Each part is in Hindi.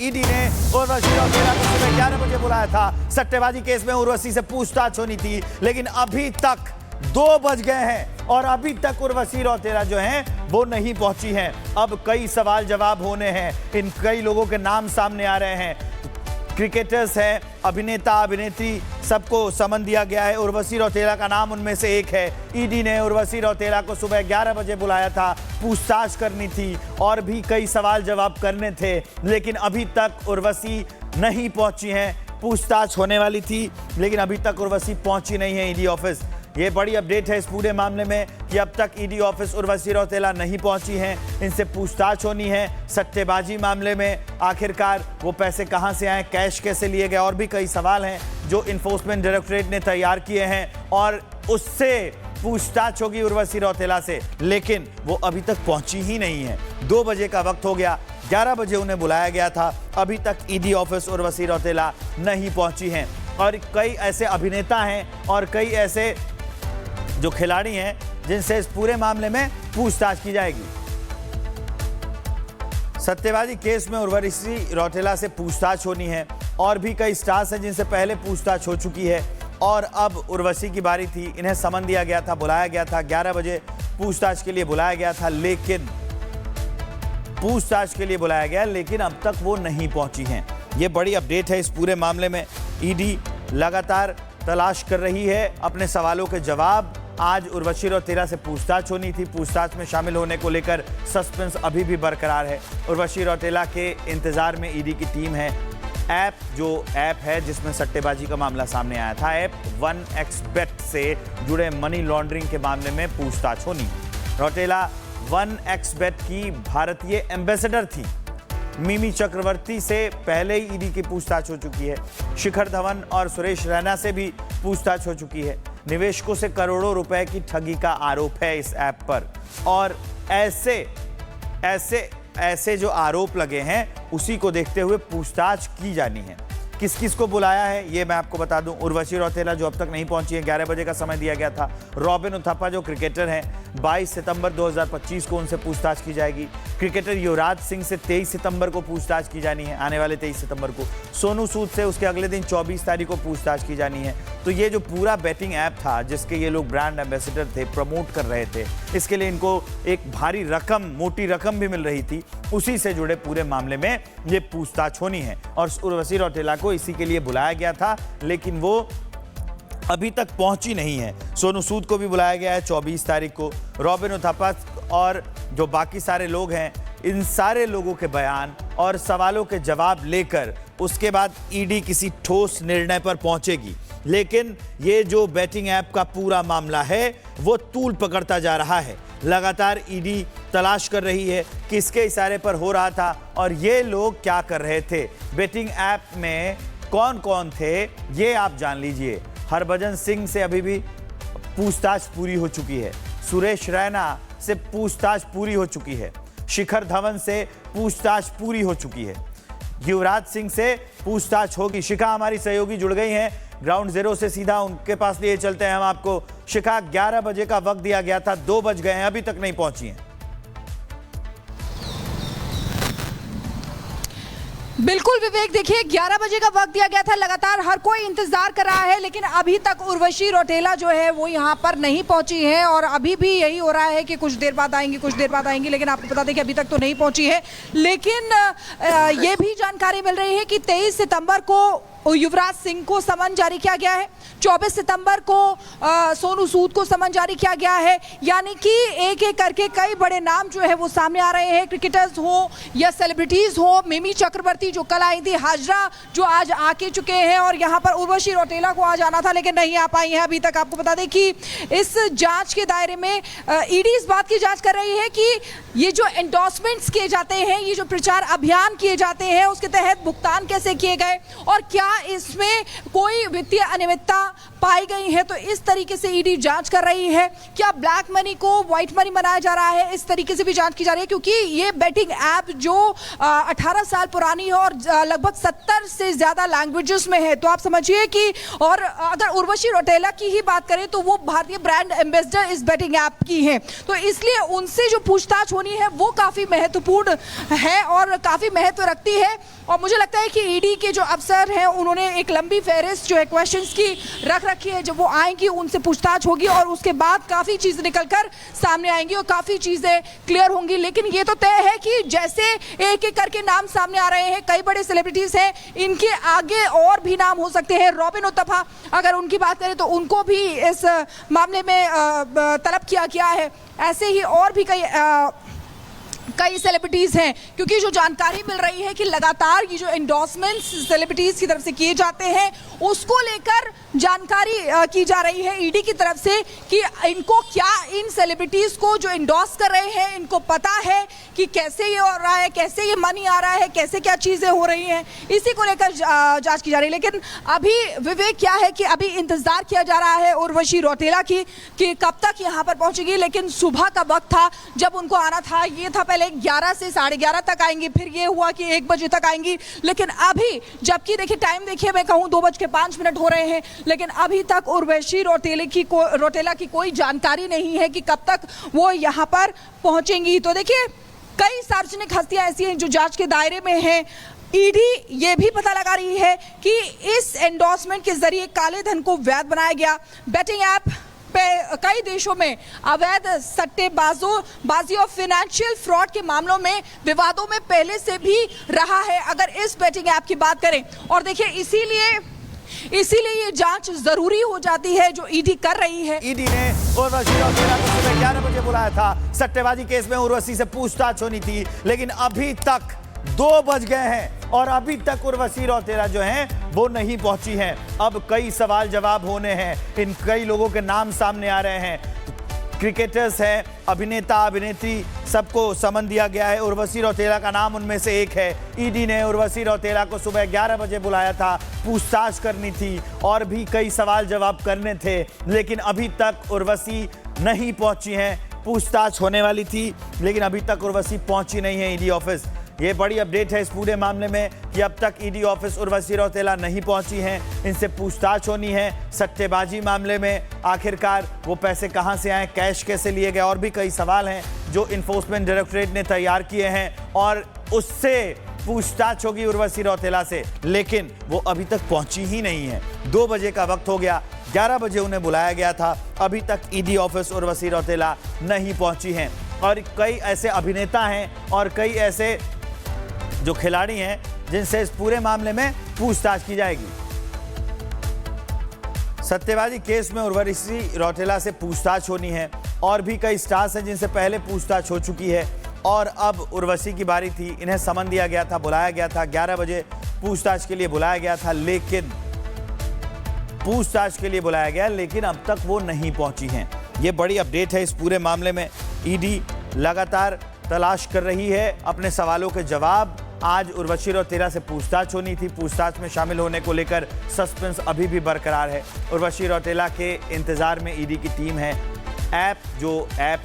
ईडी ने उर्वशी रौतेला को सुबह 11 बजे बुलाया था। सट्टेबाजी केस में उर्वशी से पूछताछ होनी थी, लेकिन अभी तक 2 बज गए हैं और अभी तक उर्वशी रौतेला जो हैं वो नहीं पहुंची हैं। अब कई सवाल जवाब होने हैं, इन कई लोगों के नाम सामने आ रहे हैं। क्रिकेटर्स हैं, अभिनेता अभिनेत्री, सबको समन दिया गया है। उर्वशी रौतेला का नाम उनमें से एक है। ईडी ने उर्वशी रौतेला को सुबह 11 बजे बुलाया था, पूछताछ करनी थी और भी कई सवाल जवाब करने थे, लेकिन अभी तक उर्वशी नहीं पहुंची हैं। पूछताछ होने वाली थी, लेकिन अभी तक उर्वशी पहुंची नहीं है ईडी ऑफिस। ये बड़ी अपडेट है इस पूरे मामले में कि अब तक ईडी ऑफिस उर्वशी रौतेला नहीं पहुंची हैं। इनसे पूछताछ होनी है। सट्टेबाजी मामले में आखिरकार वो पैसे कहां से आए, कैश कैसे लिए गए, और भी कई सवाल हैं जो इन्फोर्समेंट डायरेक्टरेट ने तैयार किए हैं और उससे पूछताछ होगी उर्वशी रौतेला से, लेकिन वो अभी तक पहुंची ही नहीं है। 2 बजे का वक्त हो गया, 11 बजे उन्हें बुलाया गया था, अभी तक ईडी ऑफिस उर्वशी रौतेला नहीं पहुंची हैं। और कई ऐसे अभिनेता हैं और कई ऐसे जो खिलाड़ी हैं जिनसे इस पूरे मामले में पूछताछ की जाएगी। सट्टेबाजी केस में उर्वशी रौतेला से पूछताछ होनी है और भी कई स्टार्स हैं जिनसे पहले पूछताछ हो चुकी है और अब उर्वशी की बारी थी। इन्हें समन दिया गया था, बुलाया गया था, 11 बजे पूछताछ के लिए बुलाया गया था, लेकिन पूछताछ के लिए बुलाया गया, लेकिन अब तक वो नहीं पहुंची हैं। ये बड़ी अपडेट है इस पूरे मामले में। ईडी लगातार तलाश कर रही है अपने सवालों के जवाब। आज उर्वशी रौतेला से पूछताछ होनी थी। पूछताछ में शामिल होने को लेकर सस्पेंस अभी भी बरकरार है। उर्वशी रौतेला के इंतजार में ईडी की टीम है। ऐप है जिसमें सट्टेबाजी का मामला सामने आया था, ऐप 1xBet से जुड़े मनी लॉन्ड्रिंग के मामले में पूछताछ होनी। रौतेला 1xBet की भारतीय एम्बेसडर थी। मिमी चक्रवर्ती से पहले ही ईडी की पूछताछ हो चुकी है। शिखर धवन और सुरेश रैना से भी पूछताछ हो चुकी है। निवेशकों से करोड़ों रुपए की ठगी का आरोप है इस ऐप पर, और ऐसे जो आरोप लगे हैं उसी को देखते हुए पूछताछ की जानी है। किस किस को बुलाया है ये मैं आपको बता दूं। उर्वशी रौतेला जो अब तक नहीं पहुंची है, 11 बजे का समय दिया गया था। रॉबिन उथप्पा जो क्रिकेटर हैं, 22 सितंबर 2025 को उनसे पूछताछ की जाएगी। क्रिकेटर युवराज सिंह से 23 सितंबर को पूछताछ की जानी है, आने वाले 23 सितंबर को। सोनू सूद से उसके अगले दिन 24 तारीख को पूछताछ की जानी है। तो ये जो पूरा बेटिंग ऐप था जिसके ये लोग ब्रांड एम्बेसडर थे, प्रमोट कर रहे थे, इसके लिए इनको एक भारी रकम, मोटी रकम भी मिल रही थी, उसी से जुड़े पूरे मामले में ये पूछताछ होनी है। और उर्वशी रौतेला को इसी के लिए बुलाया गया था, लेकिन वो अभी तक पहुंची नहीं है। सोनू सूद को भी बुलाया गया है 24 तारीख को। रॉबिन उथप्पा और जो बाकी सारे लोग हैं, इन सारे लोगों के बयान और सवालों के जवाब लेकर उसके बाद ईडी किसी ठोस निर्णय पर पहुंचेगी। लेकिन ये जो बैटिंग ऐप का पूरा मामला है वो तूल पकड़ता जा रहा है। लगातार ईडी तलाश कर रही है किसके इशारे पर हो रहा था और ये लोग क्या कर रहे थे। बैटिंग ऐप में कौन कौन थे ये आप जान लीजिए। हरभजन सिंह से अभी भी पूछताछ पूरी हो चुकी है। सुरेश रैना से पूछताछ पूरी हो चुकी है। शिखर धवन से पूछताछ पूरी हो चुकी है। युवराज सिंह से पूछताछ होगी। शिखा हमारी सहयोगी जुड़ गई हैं ग्राउंड जीरो से, सीधा उनके पास लिए चलते हैं हम आपको। शिखा, 11 बजे का वक्त दिया गया था, 2 बज गए हैं, अभी तक नहीं पहुंची हैं। बिल्कुल विवेक, देखिए 11 बजे का वक्त दिया गया था, लगातार हर कोई इंतजार कर रहा है, लेकिन अभी तक उर्वशी रौतेला जो है वो यहाँ पर नहीं पहुंची है। और अभी भी यही हो रहा है कि कुछ देर बाद आएंगी, लेकिन आपको बता दें कि अभी तक तो नहीं पहुंची है। लेकिन ये भी जानकारी मिल रही है कि 23 सितंबर को युवराज सिंह को समन जारी किया गया है, 24 सितंबर को सोनू सूद को समन जारी किया गया है। यानी कि एक एक करके कई बड़े नाम जो है वो सामने आ रहे हैं, क्रिकेटर्स हो या सेलिब्रिटीज हो। मिमी चक्रवर्ती जो कल आई थी, हाजरा जो आज आके चुके हैं, और यहाँ पर उर्वशी रौतेला को आज आना था लेकिन नहीं आ पाई है अभी तक। आपको बता दें कि इस जांच के दायरे में ईडी इस बात की जांच कर रही है कि ये जो एंडोर्समेंट्स किए जाते हैं, ये जो प्रचार अभियान किए जाते हैं, उसके तहत भुगतान कैसे किए गए और क्या इसमें कोई वित्तीय अनियमितता पाई गई हैं। तो इस तरीके से ईडी जांच कर रही है। क्या ब्लैक मनी को व्हाइट मनी बनाया जा रहा है, इस तरीके से भी जांच की जा रही है, क्योंकि ये बेटिंग ऐप जो 18 साल पुरानी है और लगभग 70 से ज्यादा लैंग्वेजेस में है। तो आप समझिए कि, और अगर उर्वशी रौतेला की ही बात करें तो वो भारतीय ब्रांड एम्बेसडर इस बेटिंग ऐप की है। तो इसलिए उनसे जो पूछताछ होनी है वो काफी महत्वपूर्ण है और काफी महत्व रखती है। और मुझे लगता है कि ईडी के जो अफसर हैं उन्होंने एक लंबी फेहरिस्त जो है क्वेश्चंस की रख रखी है। जब वो आएंगी उनसे पूछताछ होगी और उसके बाद काफी चीजें निकलकर सामने आएंगी और काफी चीजें क्लियर होंगी। लेकिन ये तो तय है कि जैसे एक एक करके नाम सामने आ रहे हैं, कई बड़े सेलिब्रिटीज हैं, इनके आगे और भी नाम हो सकते हैं। रॉबिन उथप्पा अगर उनकी बात करें तो उनको भी इस मामले में तलब किया गया है। ऐसे ही और भी कई सेलिब्रिटीज हैं, क्योंकि जो जानकारी मिल रही है कि लगातार ये जो एंडोर्समेंट्स सेलिब्रिटीज की तरफ से किए जाते हैं उसको लेकर जानकारी की जा रही है ईडी की तरफ से कि इनको क्या, इन सेलिब्रिटीज को जो एंडोर्स कर रहे हैं इनको पता है कि कैसे ये हो रहा है, कैसे ये मनी आ रहा है, कैसे क्या चीजें हो रही हैं, इसी को लेकर जांच की जा रही है। लेकिन अभी विवेक क्या है कि अभी इंतजार किया जा रहा है उर्वशी रौतेला की कि कब तक यहाँ पर पहुंचेगी। लेकिन सुबह का वक्त था जब उनको आना था, ये था पहले 11 से 11:30 तक आएंगी, फिर ये हुआ कि 1 बजे तक आएंगी। लेकिन अभी जबकि देखिए टाइम देखिए, मैं कहूँ 2:05 हो रहे हैं, लेकिन अभी तक उर्वशी रौतेला की कोई जानकारी नहीं है कि कब तक वो यहाँ पर पहुंचेंगी। तो देखिए कई सार्वजनिक हस्तियां ऐसी हैं जो जांच के दायरे में हैं। ईडी ये भी पता लगा रही है कि इस एंडोर्समेंट के जरिए काले धन को वैध बनाया गया। बेटिंग ऐप कई देशों में अवैध सट्टेबाजी और फाइनेंशियल फ्रॉड के मामलों में विवादों में पहले से भी रहा है अगर इस बेटिंग ऐप की बात करें। और देखिए इसीलिए ये जांच जरूरी हो जाती है जो ईडी कर रही है। ईडी ने उर्वशी रौतेला को सुबह 11 बजे बुलाया था। सट्टेबाजी केस में उर्वशी से पूछताछ होनी थी, लेकिन अभी तक 2 बज गए हैं और अभी तक उर्वशी रौतेला जो हैं वो नहीं पहुंची हैं। अब कई सवाल जवाब होने हैं, इन कई लोगों के नाम सामने आ रहे हैं। क्रिकेटर्स हैं, अभिनेता अभिनेत्री, सबको समन दिया गया है। उर्वशी रौतेला का नाम उनमें से एक है। ईडी ने उर्वशी रौतेला को सुबह 11 बजे बुलाया था, पूछताछ करनी थी और भी कई सवाल जवाब करने थे, लेकिन अभी तक उर्वशी नहीं पहुंची हैं। पूछताछ होने वाली थी लेकिन अभी तक उर्वशी पहुंची नहीं है ईडी ऑफिस। ये बड़ी अपडेट है इस पूरे मामले में कि अब तक ईडी ऑफिस उर्वशी रौतेला नहीं पहुंची हैं। इनसे पूछताछ होनी है सट्टेबाजी मामले में, आखिरकार वो पैसे कहां से आए, कैश कैसे लिए गए, और भी कई सवाल हैं जो इन्फोर्समेंट डायरेक्टरेट ने तैयार किए हैं और उससे पूछताछ होगी उर्वशी रौतेला से। लेकिन वो अभी तक पहुंची ही नहीं है। 2 बजे का वक्त हो गया, 11 बजे उन्हें बुलाया गया था, अभी तक ईडी ऑफिस उर्वशी रौतेला नहीं पहुंची हैं। और कई ऐसे अभिनेता हैं और कई ऐसे जो खिलाड़ी हैं जिनसे इस पूरे मामले में पूछताछ की जाएगी। सट्टेबाजी केस में उर्वशी रौतेला से पूछताछ होनी है और भी कई स्टार्स हैं जिनसे पहले पूछताछ हो चुकी है और अब उर्वशी की बारी थी। इन्हें समन दिया गया था, बुलाया गया था, 11 बजे पूछताछ के लिए बुलाया गया था, लेकिन अब तक वो नहीं पहुंची हैं। ये बड़ी अपडेट है इस पूरे मामले में। ईडी लगातार तलाश कर रही है अपने सवालों के जवाब। आज उर्वशी रौतेला से पूछताछ होनी थी, पूछताछ में शामिल होने को लेकर सस्पेंस अभी भी बरकरार है। उर्वशी रौतेला के इंतजार में ईडी की टीम है। ऐप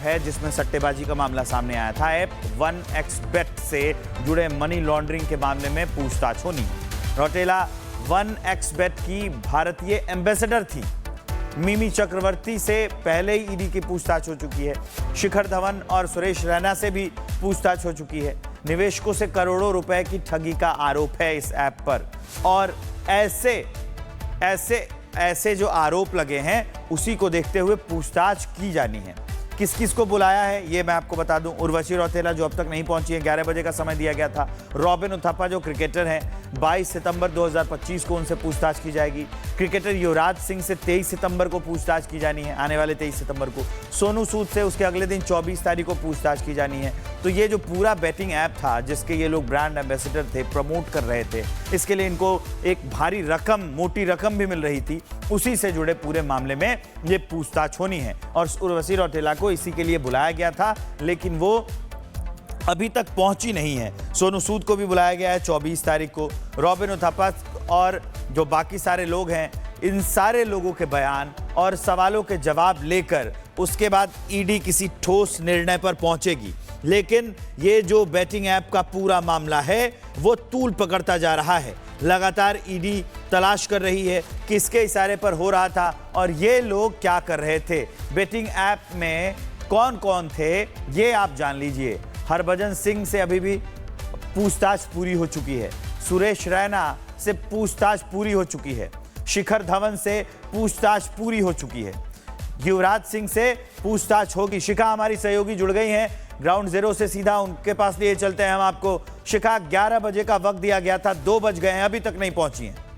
है जिसमें सट्टेबाजी का मामला सामने आया था, ऐप 1xBet से जुड़े मनी लॉन्ड्रिंग के मामले में पूछताछ होनी है। रौतेला 1xBet की भारतीय एम्बेसडर थी। मिमी चक्रवर्ती से पहले ही ईडी की पूछताछ हो चुकी है। शिखर धवन और सुरेश रैना से भी पूछताछ हो चुकी है। निवेशकों से करोड़ों रुपए की ठगी का आरोप है इस ऐप पर और ऐसे जो आरोप लगे हैं उसी को देखते हुए पूछताछ की जानी है। किस किस को बुलाया है ये मैं आपको बता दूं। उर्वशी रौतेला जो अब तक नहीं पहुंची है, 11 बजे का समय दिया गया था। रॉबिन उथप्पा जो क्रिकेटर हैं, 22 सितंबर 2025 को उनसे पूछताछ की जाएगी। क्रिकेटर युवराज सिंह से 23 सितंबर को पूछताछ की जानी है, आने वाले 23 सितंबर को। सोनू सूद से उसके अगले दिन 24 तारीख को पूछताछ की जानी है। तो ये जो पूरा बेटिंग ऐप था जिसके ये लोग ब्रांड एम्बेसडर थे, प्रमोट कर रहे थे, इसके लिए इनको एक भारी रकम, मोटी रकम भी मिल रही थी। उसी से जुड़े पूरे मामले में ये पूछताछ होनी है और उर्वशी रौतेला को इसी के लिए बुलाया गया था, लेकिन वो अभी तक पहुंची नहीं है। सोनू सूद को भी बुलाया गया है 24 तारीख को। रॉबिन उथप्पा और जो बाकी सारे लोग हैं इन सारे लोगों के बयान और सवालों के जवाब लेकर उसके बाद ईडी किसी ठोस निर्णय पर पहुंचेगी। लेकिन ये जो बेटिंग ऐप का पूरा मामला है वो तूल पकड़ता जा रहा है। लगातार ईडी तलाश कर रही है किसके इशारे पर हो रहा था और ये लोग क्या कर रहे थे, बेटिंग ऐप में कौन कौन थे, ये आप जान लीजिए। हरभजन सिंह से अभी भी पूछताछ पूरी हो चुकी है, सुरेश रैना से पूछताछ पूरी हो चुकी है, शिखर धवन से पूछताछ पूरी हो चुकी है, युवराज सिंह से पूछताछ होगी। शिखा हमारी सहयोगी जुड़ गई हैं ग्राउंड जीरो से, सीधा उनके पास लिए चलते हैं हम आपको। शिखा, 11 बजे का वक्त दिया गया था, 2 बज गए हैं, अभी तक नहीं पहुंची हैं।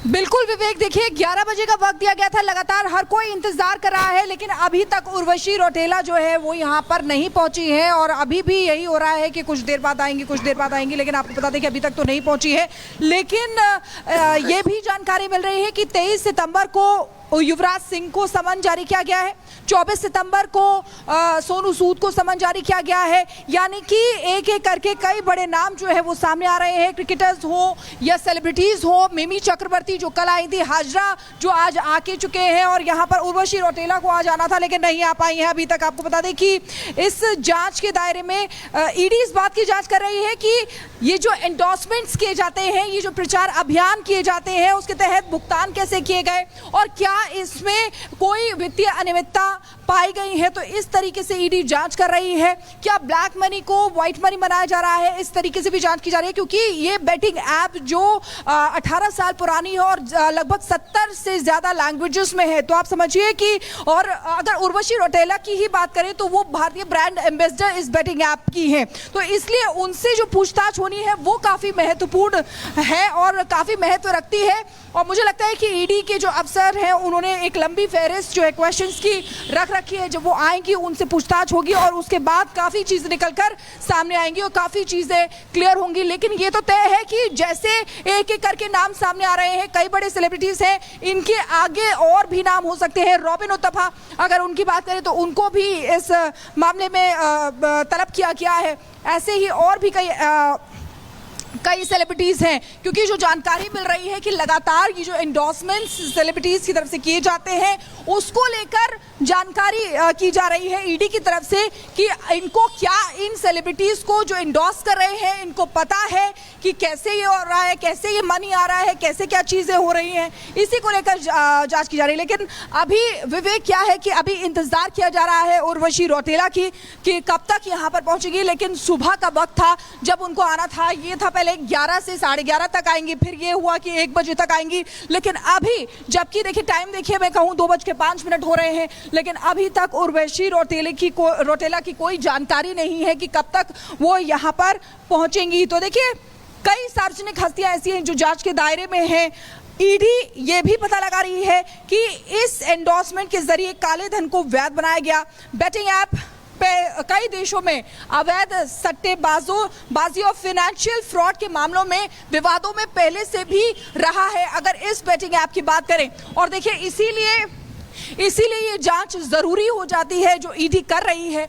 बिल्कुल विवेक, देखिए 11 बजे का वक्त दिया गया था, लगातार हर कोई इंतजार कर रहा है, लेकिन अभी तक उर्वशी रौतेला जो है वो यहाँ पर नहीं पहुंची है और अभी भी यही हो रहा है कि कुछ देर बाद आएंगी, कुछ देर बाद आएंगी, लेकिन आपको बता दें कि अभी तक तो नहीं पहुंची है। लेकिन ये भी जानकारी मिल रही है कि 23 सितंबर को युवराज सिंह को समन जारी किया गया है, 24 सितंबर को सोनू सूद को समन जारी किया गया है। यानी कि एक एक करके कई बड़े नाम जो है वो सामने आ रहे हैं, क्रिकेटर्स हो या सेलिब्रिटीज हो। मिमी चक्रवर्ती जो कल आई थी, हाजरा जो आज आके चुके हैं, और यहाँ पर उर्वशी रौतेला को आज आना था लेकिन नहीं आ पाई है अभी तक। आपको बता दें कि इस जांच के दायरे में ईडी इस बात की जांच कर रही है कि ये जो एंडोर्समेंट्स किए जाते हैं, ये जो प्रचार अभियान किए जाते हैं, उसके तहत भुगतान कैसे किए गए और क्या इसमें कोई वित्तीय अनियमितता पाई गई है। तो इस तरीके से ईडी जांच कर रही है। क्या ब्लैक मनी को व्हाइट मनी बनाया जा रहा है, इस तरीके से भी जांच की जा रही है, क्योंकि ये बेटिंग ऐप जो 18 साल पुरानी है और लगभग 70 से ज्यादा लैंग्वेजेस में है। तो आप समझिए कि, और अगर उर्वशी रौतेला की ही बात करें तो वो भारतीय ब्रांड एम्बेसडर इस बेटिंग ऐप की है, तो इसलिए उनसे जो पूछताछ होनी है वो काफी महत्वपूर्ण है और काफी महत्व रखती है। और मुझे लगता है कि ईडी के जो अफसर हैं उन्होंने एक लंबी फहरिस्त जो है क्वेश्चंस की रख रखी है। जब वो आएंगी उनसे पूछताछ होगी और उसके बाद काफ़ी चीज़ें निकलकर सामने आएंगी और काफ़ी चीज़ें क्लियर होंगी। लेकिन ये तो तय है कि जैसे एक एक करके नाम सामने आ रहे हैं, कई बड़े सेलिब्रिटीज़ हैं, इनके आगे और भी नाम हो सकते हैं। रॉबिन उथप्पा अगर उनकी बात करें तो उनको भी इस मामले में तलब किया गया है। ऐसे ही और भी कई सेलिब्रिटीज़ हैं, क्योंकि जो जानकारी मिल रही है कि लगातार ये जो एंडोर्समेंट्स सेलिब्रिटीज़ की तरफ से किए जाते हैं उसको लेकर जानकारी की जा रही है ईडी की तरफ से कि इनको क्या, इन सेलिब्रिटीज़ को जो एंडोर्स कर रहे हैं इनको पता है कि कैसे ये हो रहा है, कैसे ये मनी आ रहा है, कैसे क्या चीज़ें हो रही हैं, इसी को लेकर जांच की जा रही है। लेकिन अभी विवेक क्या है कि अभी इंतज़ार किया जा रहा है उर्वशी रौतेला की कि कब तक यहाँ पर पहुँचेगी। लेकिन सुबह का वक्त था जब उनको आना था, ये था पहले 11 से 11:30 तक आएंगी, फिर ये हुआ कि 1 बजे तक आएंगी। लेकिन अभी जबकि देखिए टाइम देखिए, मैं कहूँ 2:05 हो रहे हैं, लेकिन अभी तक उर्वशी रौतेला की कोई जानकारी नहीं है कि कब तक वो यहाँ पर पहुँचेंगी। तो देखिए कई सार्वजनिक हस्तियां ऐसी हैं जो जांच के दायरे में हैं। ईडी ये भी पता लगा रही है कि इस एंडोर्समेंट के जरिए काले धन को वैध बनाया गया। बेटिंग ऐप पे कई देशों में अवैध सट्टेबाजी और फाइनेंशियल फ्रॉड के मामलों में विवादों में पहले से भी रहा है अगर इस बेटिंग ऐप की बात करें। और देखिए इसीलिए ये जांच जरूरी हो जाती है जो ईडी कर रही है।